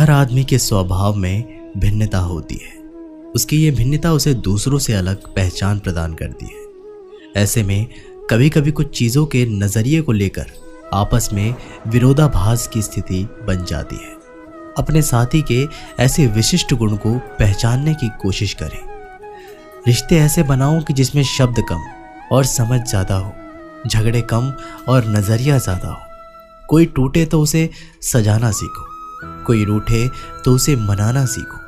हर आदमी के स्वभाव में भिन्नता होती है। उसकी ये भिन्नता उसे दूसरों से अलग पहचान प्रदान करती है। ऐसे में कभी कभी कुछ चीज़ों के नज़रिए को लेकर आपस में विरोधाभास की स्थिति बन जाती है। अपने साथी के ऐसे विशिष्ट गुण को पहचानने की कोशिश करें। रिश्ते ऐसे बनाओ कि जिसमें शब्द कम और समझ ज़्यादा हो, झगड़े कम और नज़रिया ज़्यादा हो। कोई टूटे तो उसे सजाना सीखो, कोई रूठे तो उसे मनाना सीखो।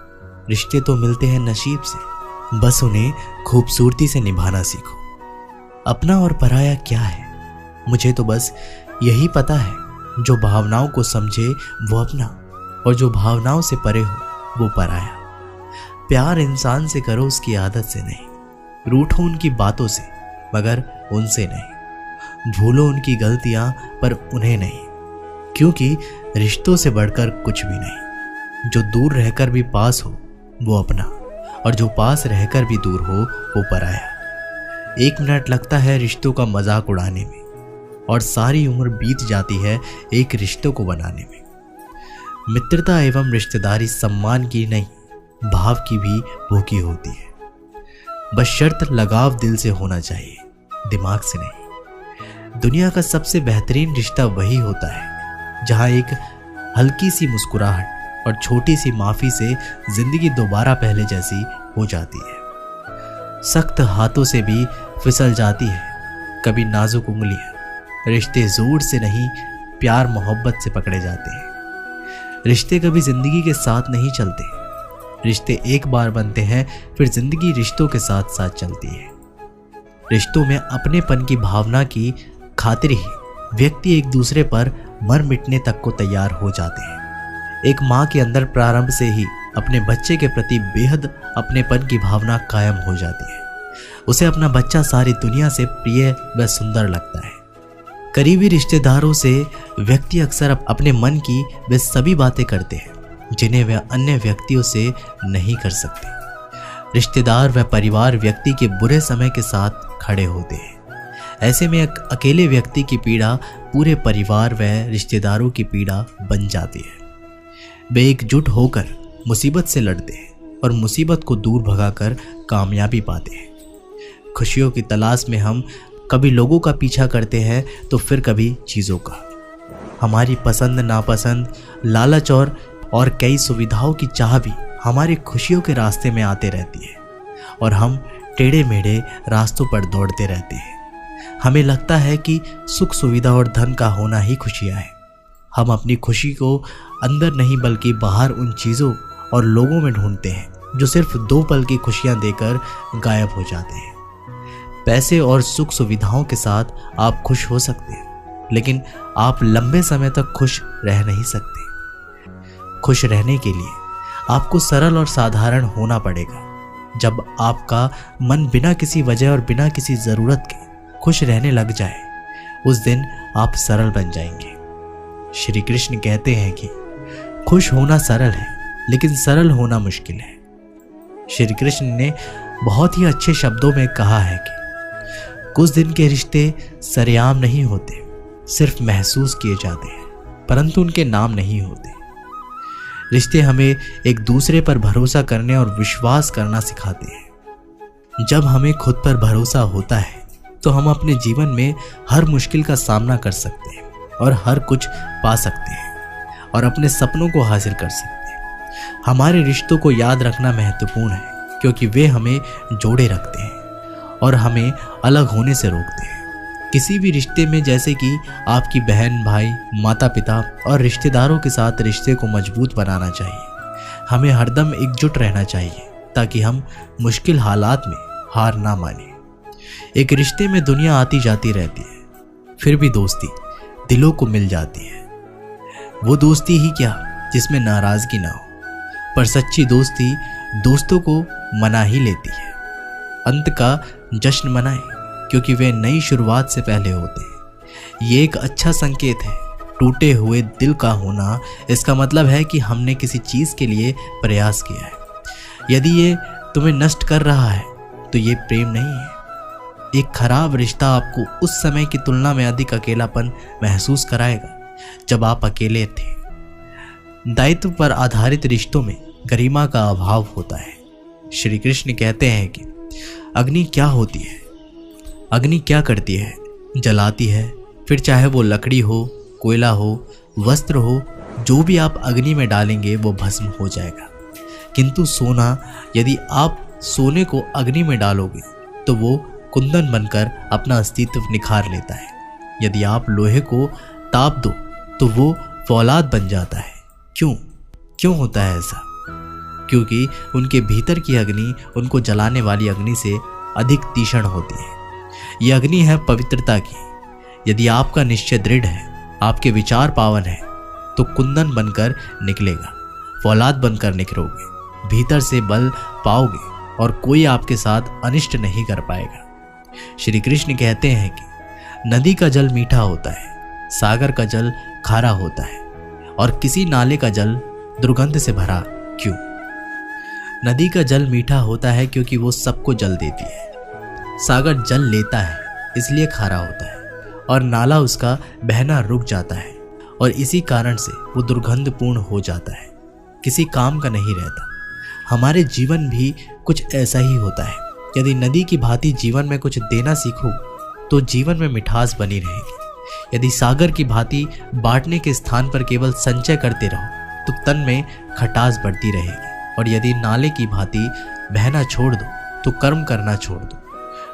रिश्ते तो मिलते हैं नसीब से, बस उन्हें खूबसूरती से निभाना सीखो। अपना और पराया क्या है? मुझे तो बस यही पता है, जो भावनाओं को समझे वो अपना, और जो भावनाओं से परे हो वो पराया। प्यार इंसान से करो उसकी आदत से नहीं, रूठो उनकी बातों से मगर उनसे नहीं, भूलो उनकी गलतियां पर उन्हें नहीं, क्योंकि रिश्तों से बढ़कर कुछ भी नहीं। जो दूर रहकर भी पास हो वो अपना, और जो पास रहकर भी दूर हो वो पराया। 1 मिनट लगता है रिश्तों का मजाक उड़ाने में, और सारी उम्र बीत जाती है एक रिश्तों को बनाने में। मित्रता एवं रिश्तेदारी सम्मान की नहीं, भाव की भी भूखी होती है। बस शर्त लगाव दिल से होना चाहिए, दिमाग से नहीं। दुनिया का सबसे बेहतरीन रिश्ता वही होता है जहां एक हल्की सी मुस्कुराहट और छोटी सी माफी से जिंदगी दोबारा पहले जैसी हो जाती है। सख्त हाथों से भी फिसल जाती है कभी नाजुक उंगलियां। रिश्ते जोर से नहीं, प्यार मोहब्बत से पकड़े जाते हैं। रिश्ते कभी जिंदगी के साथ नहीं चलते। रिश्ते एक बार बनते हैं, फिर जिंदगी रिश्तों के साथ साथ चलती है। रिश्तों में अपनेपन की भावना की खातिर ही व्यक्ति एक दूसरे पर मर मिटने तक को तैयार हो जाते हैं। एक माँ के अंदर प्रारंभ से ही अपने बच्चे के प्रति बेहद अपनेपन की भावना कायम हो जाती है। उसे अपना बच्चा सारी दुनिया से प्रिय व सुंदर लगता है। करीबी रिश्तेदारों से व्यक्ति अक्सर अपने मन की वे सभी बातें करते हैं जिन्हें वह अन्य व्यक्तियों से नहीं कर सकते। रिश्तेदार व परिवार व्यक्ति के बुरे समय के साथ खड़े होते हैं। ऐसे में अकेले व्यक्ति की पीड़ा पूरे परिवार व रिश्तेदारों की पीड़ा बन जाती है। वे एकजुट होकर मुसीबत से लड़ते हैं और मुसीबत को दूर भगाकर कामयाबी पाते हैं। खुशियों की तलाश में हम कभी लोगों का पीछा करते हैं तो फिर कभी चीज़ों का। हमारी पसंद नापसंद, लालच और कई सुविधाओं की चाह भी हमारी खुशियों के रास्ते में आते रहती है, और हम टेढ़े मेढ़े रास्तों पर दौड़ते रहते हैं। हमें लगता है कि सुख सुविधा और धन का होना ही खुशियाँ है। हम अपनी खुशी को अंदर नहीं बल्कि बाहर उन चीज़ों और लोगों में ढूंढते हैं जो सिर्फ 2 पल की खुशियाँ देकर गायब हो जाते हैं। पैसे और सुख सुविधाओं के साथ आप खुश हो सकते हैं, लेकिन आप लंबे समय तक खुश रह नहीं सकते। खुश रहने के लिए आपको सरल और साधारण होना पड़ेगा। जब आपका मन बिना किसी वजह और बिना किसी ज़रूरत के खुश रहने लग जाए, उस दिन आप सरल बन जाएंगे। श्री कृष्ण कहते हैं कि खुश होना सरल है, लेकिन सरल होना मुश्किल है। श्री कृष्ण ने बहुत ही अच्छे शब्दों में कहा है कि कुछ दिन के रिश्ते सरेआम नहीं होते, सिर्फ महसूस किए जाते हैं, परंतु उनके नाम नहीं होते। रिश्ते हमें एक दूसरे पर भरोसा करने और विश्वास करना सिखाते हैं। जब हमें खुद पर भरोसा होता है तो हम अपने जीवन में हर मुश्किल का सामना कर सकते हैं और हर कुछ पा सकते हैं और अपने सपनों को हासिल कर सकते हैं। हमारे रिश्तों को याद रखना महत्वपूर्ण है, क्योंकि वे हमें जोड़े रखते हैं और हमें अलग होने से रोकते हैं। किसी भी रिश्ते में, जैसे कि आपकी बहन, भाई, माता पिता और रिश्तेदारों के साथ, रिश्ते को मजबूत बनाना चाहिए। हमें हरदम एकजुट रहना चाहिए ताकि हम मुश्किल हालात में हार ना माने। एक रिश्ते में दुनिया आती जाती रहती है, फिर भी दोस्ती दिलों को मिल जाती है। वो दोस्ती ही क्या जिसमें नाराजगी ना हो, पर सच्ची दोस्ती दोस्तों को मना ही लेती है। अंत का जश्न मनाएं, क्योंकि वे नई शुरुआत से पहले होते हैं। ये एक अच्छा संकेत है। टूटे हुए दिल का होना, इसका मतलब है कि हमने किसी चीज़ के लिए प्रयास किया है। यदि ये तुम्हें नष्ट कर रहा है तो ये प्रेम नहीं है। एक खराब रिश्ता आपको उस समय की तुलना में अधिक अकेलापन महसूस कराएगा जब आप अकेले थे। दायित्व पर आधारित रिश्तों में गरिमा का अभाव होता है। श्री कृष्ण कहते हैं कि अग्नि क्या होती है, अग्नि क्या करती है, जलाती है, फिर चाहे वो लकड़ी हो, कोयला हो, वस्त्र हो, जो भी आप अग्नि में डालेंगे वो भस्म हो जाएगा। किंतु सोना, यदि आप सोने को अग्नि में डालोगे तो वो कुंदन बनकर अपना अस्तित्व निखार लेता है। यदि आप लोहे को ताप दो तो वो फौलाद बन जाता है। क्यों होता है ऐसा? क्योंकि उनके भीतर की अग्नि उनको जलाने वाली अग्नि से अधिक तीक्ष्ण होती है। ये अग्नि है पवित्रता की। यदि आपका निश्चय दृढ़ है, आपके विचार पावन है, तो कुंदन बनकर निकलेगा, फौलाद बनकर निखरोगे, भीतर से बल पाओगे और कोई आपके साथ अनिष्ट नहीं कर पाएगा। श्री कृष्ण कहते हैं कि नदी का जल मीठा होता है, सागर का जल खारा होता है और किसी नाले का जल दुर्गंध से भरा क्यों? नदी का जल मीठा होता है क्योंकि वो सबको जल देती है। सागर जल लेता है इसलिए खारा होता है और नाला उसका बहना रुक जाता है और इसी कारण से वो दुर्गंधपूर्ण हो जाता है, किसी काम का नहीं रहता। हमारे जीवन भी कुछ ऐसा ही होता है। यदि नदी की भांति जीवन में कुछ देना सीखो तो जीवन में मिठास बनी रहेगी। यदि सागर की भांति बांटने के स्थान पर केवल संचय करते रहो तो तन में खटास बढ़ती रहेगी। और यदि नाले की भांति बहना छोड़ दो तो कर्म करना छोड़ दो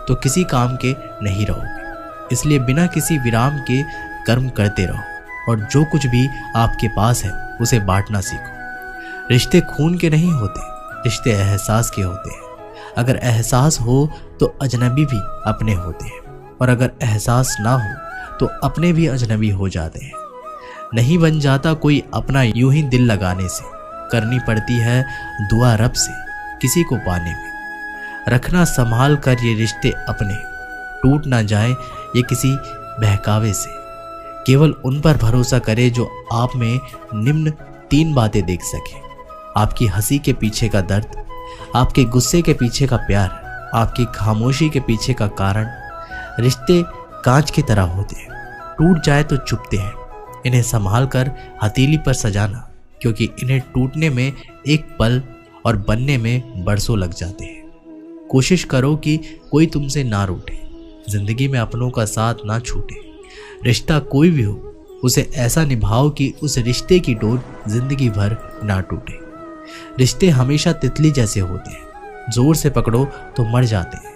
तो किसी काम के नहीं रहोगे। इसलिए बिना किसी विराम के कर्म करते रहो और जो कुछ भी आपके पास है उसे बांटना सीखो। रिश्ते खून के नहीं होते, रिश्ते एहसास के होते हैं। अगर एहसास हो तो अजनबी भी अपने होते हैं और अगर एहसास ना हो तो अपने भी अजनबी हो जाते हैं। नहीं बन जाता कोई अपना यूं ही दिल लगाने से, करनी पड़ती है दुआ रब से किसी को पाने में। रखना संभाल कर ये रिश्ते अपने, टूट ना जाए ये किसी बहकावे से। केवल उन पर भरोसा करे जो आप में निम्न 3 बातें देख सके: आपकी हंसी के पीछे का दर्द, आपके गुस्से के पीछे का प्यार, आपकी खामोशी के पीछे का कारण। रिश्ते कांच की तरह होते हैं, टूट जाए तो चुभते हैं। इन्हें संभाल कर हथेली पर सजाना, क्योंकि इन्हें टूटने में एक पल और बनने में बरसों लग जाते हैं। कोशिश करो कि कोई तुमसे ना रूठे, जिंदगी में अपनों का साथ ना छूटे। रिश्ता कोई भी हो उसे ऐसा निभाओ कि उस रिश्ते की डोर जिंदगी भर ना टूटे। रिश्ते हमेशा तितली जैसे होते हैं, जोर से पकड़ो तो मर जाते हैं,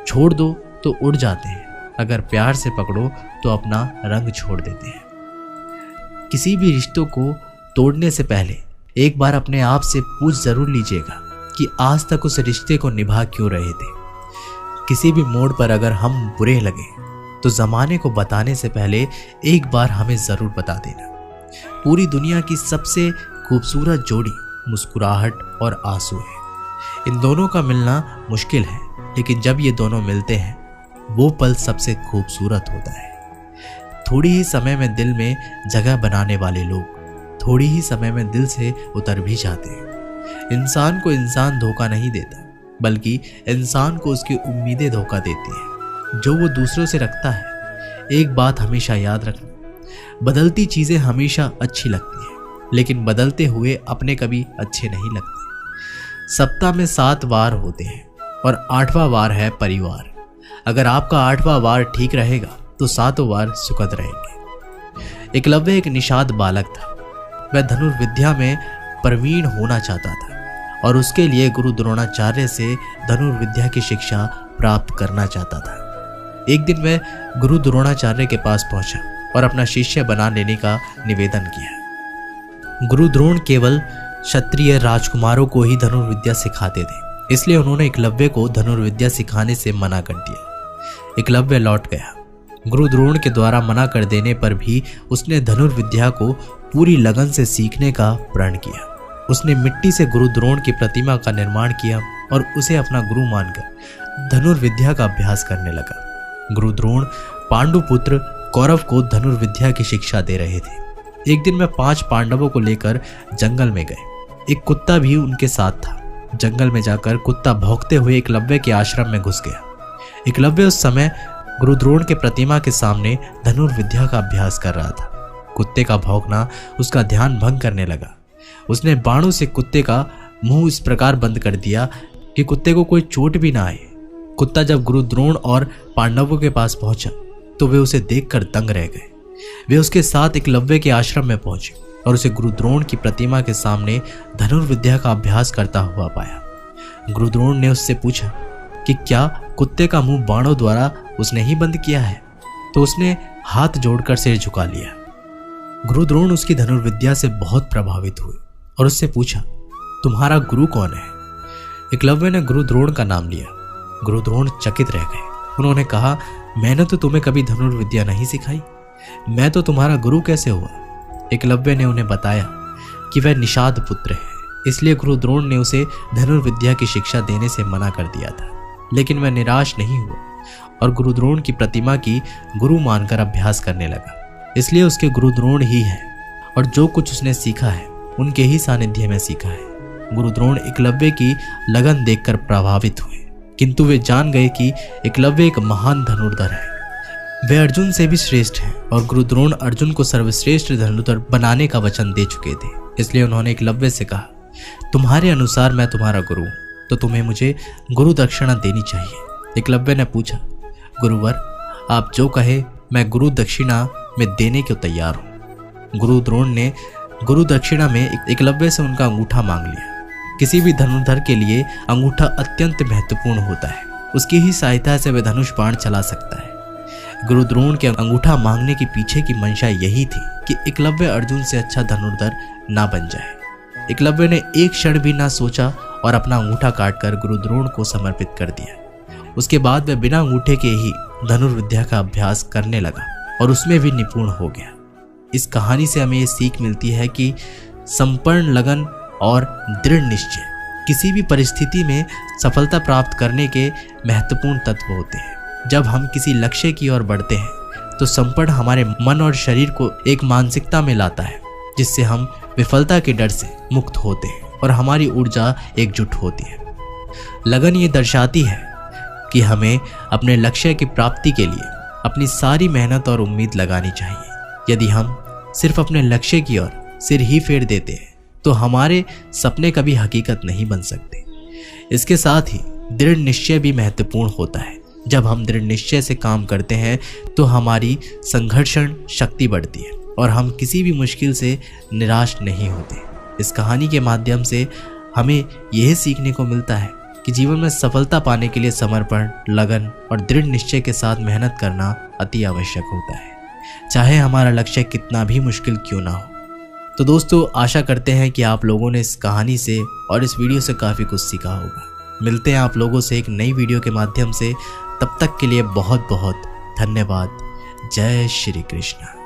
छोड़ दो तो उड़ जाते हैं, अगर प्यार से पकड़ो तो अपना रंग छोड़ देते हैं। किसी भी रिश्तों को तोड़ने से पहले एक बार अपने आप से पूछ जरूर लीजिएगा कि आज तक उस रिश्ते को निभा क्यों रहे थे। किसी भी मोड़ पर अगर हम बुरे लगे तो जमाने को बताने से पहले एक बार हमें जरूर बता देना। पूरी दुनिया की सबसे खूबसूरत जोड़ी मुस्कुराहट और आंसू है। इन दोनों का मिलना मुश्किल है, लेकिन जब ये दोनों मिलते हैं वो पल सबसे खूबसूरत होता है। थोड़ी ही समय में दिल में जगह बनाने वाले लोग थोड़ी ही समय में दिल से उतर भी जाते हैं। इंसान को इंसान धोखा नहीं देता, बल्कि इंसान को उसकी उम्मीदें धोखा देती हैं जो वो दूसरों से रखता है। एक बात हमेशा याद रखना, बदलती चीज़ें हमेशा अच्छी लगती हैं, लेकिन बदलते हुए अपने कभी अच्छे नहीं लगते। सप्ताह में 7 वार होते हैं और 8वां वार है परिवार। अगर आपका 8वां वार ठीक रहेगा तो 7 वार सुखद रहेंगे। एकलव्य एक निषाद बालक था। वह धनुर्विद्या में प्रवीण होना चाहता था और उसके लिए गुरु द्रोणाचार्य से धनुर्विद्या की शिक्षा प्राप्त करना चाहता था। एक दिन वह गुरु द्रोणाचार्य के पास पहुंचा और अपना शिष्य बना लेने का निवेदन किया। गुरु द्रोण केवल क्षत्रिय राजकुमारों को ही धनुर्विद्या सिखाते थे, इसलिए उन्होंने एकलव्य को धनुर्विद्या सिखाने से मना कर दिया। एकलव्य लौट गया। गुरु द्रोण के द्वारा मना कर देने पर भी उसने धनुर्विद्या को पूरी लगन से सीखने का प्रण किया। उसने मिट्टी से गुरु द्रोण की प्रतिमा का निर्माण किया और उसे अपना गुरु मानकर धनुर्विद्या का अभ्यास करने लगा। गुरु द्रोण पांडुपुत्र कौरव को धनुर्विद्या की शिक्षा दे रहे थे। एक दिन वह 5 पांडवों को लेकर जंगल में गए। एक कुत्ता भी उनके साथ था। जंगल में जाकर कुत्ता भौंकते हुए एकलव्य के आश्रम में घुस गया। एकलव्य उस समय गुरु द्रोण के प्रतिमा के सामने धनुर्विद्या का अभ्यास कर रहा था। कुत्ते का भौंकना उसका ध्यान भंग करने लगा उसने बाणों से कुत्ते का मुंह इस प्रकार बंद कर दिया कि कुत्ते को कोई चोट भी ना आए। कुत्ता जब गुरु द्रोण और पांडवों के पास पहुंचा तो वे उसे देखकर दंग रह गए। वे उसके साथ एकलव्य के आश्रम में पहुंचे और उसे गुरु द्रोण की प्रतिमा के सामने धनुर्विद्या का अभ्यास करता हुआ पाया। गुरु द्रोण ने उससे पूछा कि क्या कुत्ते का मुंह बाणों द्वारा उसने ही बंद किया है, तो उसने हाथ जोड़कर सिर झुका लिया। गुरु द्रोण उसकी धनुर्विद्या से बहुत प्रभावित हुए और उससे पूछा, तुम्हारा गुरु कौन है? एकलव्य ने गुरु द्रोण का नाम लिया। गुरु द्रोण चकित रह गए। उन्होंने कहा, मैंने तो तुम्हें कभी धनुर्विद्या नहीं सिखाई, मैं तो तुम्हारा गुरु कैसे हुआ? एकलव्य ने उन्हें बताया कि वह निषाद पुत्र है, इसलिए गुरु द्रोण ने उसे धनुर्विद्या की शिक्षा देने से मना कर दिया था। लेकिन वह निराश नहीं हुआ और गुरु द्रोण की प्रतिमा की गुरु मानकर अभ्यास करने लगा। इसलिए उसके गुरु द्रोण ही है और जो कुछ उसने सीखा है उनके ही सानिध्य में सीखा है। गुरु द्रोण एकलव्य की लगन देखकर प्रभावित हुए, किंतु वे जान गए कि एकलव्य एक महान धनुर्धर है। वे अर्जुन से भी श्रेष्ठ हैं और गुरु द्रोण अर्जुन को सर्वश्रेष्ठ धनुर्धर बनाने का वचन दे चुके थे। इसलिए उन्होंने एकलव्य से कहा, तुम्हारे अनुसार मैं तुम्हारा गुरु हूं, तो तुम्हें मुझे गुरु दक्षिणा देनी चाहिए। एकलव्य ने पूछा, गुरुवर, आप जो कहे मैं गुरु दक्षिणा में देने को तैयार हूं। गुरु द्रोण ने गुरु दक्षिणा में एकलव्य से उनका अंगूठा मांग लिया। किसी भी धनुर्धर के लिए अंगूठा अत्यंत महत्वपूर्ण होता है, उसकी ही सहायता से वह धनुष बाण चला सकता है। गुरु द्रोण के अंगूठा मांगने के पीछे की मंशा यही थी कि एकलव्य अर्जुन से अच्छा धनुर्धर ना बन जाए। एकलव्य ने एक क्षण भी ना सोचा और अपना अंगूठा काटकर गुरु द्रोण को समर्पित कर दिया। उसके बाद वह बिना अंगूठे के ही धनुर्विद्या का अभ्यास करने लगा और उसमें भी निपुण हो गया। इस कहानी से हमें ये सीख मिलती है कि संपूर्ण लगन और दृढ़ निश्चय किसी भी परिस्थिति में सफलता प्राप्त करने के महत्वपूर्ण तत्व होते हैं। जब हम किसी लक्ष्य की ओर बढ़ते हैं तो संपूर्ण हमारे मन और शरीर को एक मानसिकता में लाता है, जिससे हम विफलता के डर से मुक्त होते हैं और हमारी ऊर्जा एकजुट होती है। लगन ये दर्शाती है कि हमें अपने लक्ष्य की प्राप्ति के लिए अपनी सारी मेहनत और उम्मीद लगानी चाहिए। यदि हम सिर्फ अपने लक्ष्य की ओर सिर ही फेर देते हैं तो हमारे सपने कभी हकीकत नहीं बन सकते। इसके साथ ही दृढ़ निश्चय भी महत्वपूर्ण होता है। जब हम दृढ़ निश्चय से काम करते हैं तो हमारी संघर्षण शक्ति बढ़ती है और हम किसी भी मुश्किल से निराश नहीं होते। इस कहानी के माध्यम से हमें यह सीखने को मिलता है कि जीवन में सफलता पाने के लिए समर्पण, लगन और दृढ़ निश्चय के साथ मेहनत करना अति आवश्यक होता है, चाहे हमारा लक्ष्य कितना भी मुश्किल क्यों ना हो। तो दोस्तों, आशा करते हैं कि आप लोगों ने इस कहानी से और इस वीडियो से काफ़ी कुछ सीखा होगा। मिलते हैं आप लोगों से एक नई वीडियो के माध्यम से। तब तक के लिए बहुत बहुत धन्यवाद। जय श्री कृष्ण।